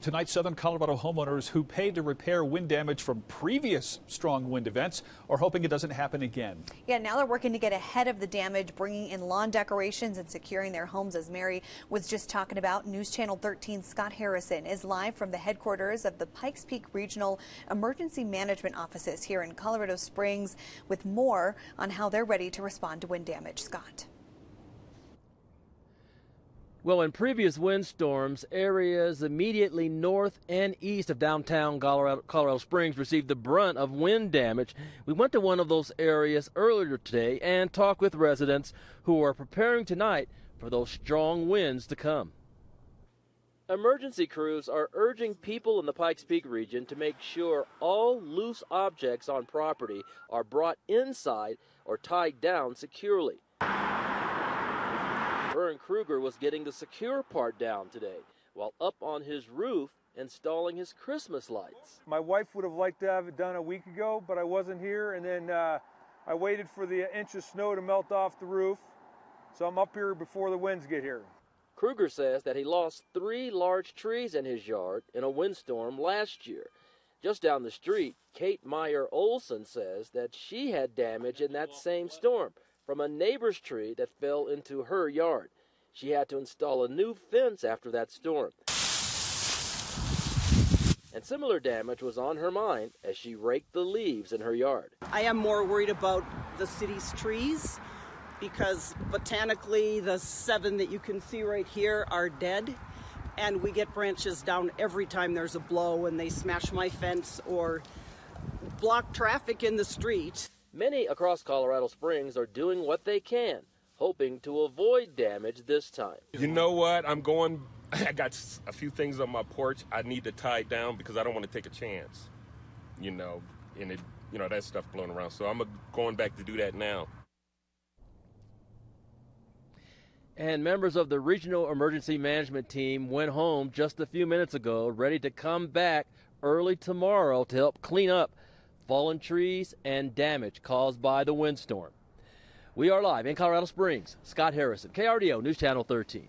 Tonight, southern Colorado homeowners who paid to repair wind damage from previous strong wind events are hoping it doesn't happen again. Yeah, now they're working to get ahead of the damage, bringing in lawn decorations and securing their homes, as Mary was just talking about. News Channel 13's Scott Harrison is live from the headquarters of the Pikes Peak Regional Emergency Management Offices here in Colorado Springs with more on how they're ready to respond to wind damage. Scott. Well, in previous windstorms, areas immediately north and east of downtown Colorado Springs received the brunt of wind damage. We went to one of those areas earlier today and talked with residents who are preparing tonight for those strong winds to come. Emergency crews are urging people in the Pikes Peak region to make sure all loose objects on property are brought inside or tied down securely. Vern Kruger was getting the secure part down today while up on his roof installing his Christmas lights. My wife would have liked to have it done a week ago, but I wasn't here, and then I waited for the inch of snow to melt off the roof, so I'm up here before the winds get here. Kruger says that he lost 3 large trees in his yard in a windstorm last year. Just down the street, Kate Meyer Olson says that she had damage in that same storm from a neighbor's tree that fell into her yard. She had to install a new fence after that storm. And similar damage was on her mind as she raked the leaves in her yard. I am more worried about the city's trees because botanically the 7 that you can see right here are dead. And we get branches down every time there's a blow and they smash my fence or block traffic in the street. Many across Colorado Springs are doing what they can, hoping to avoid damage this time. You know what? I got a few things on my porch I need to tie down because I don't want to take a chance, and that stuff blowing around. So I'm going back to do that now. And members of the Regional Emergency Management Team went home just a few minutes ago, ready to come back early tomorrow to help clean up fallen trees and damage caused by the windstorm. We are live in Colorado Springs. Scott Harrison, KRDO News Channel 13.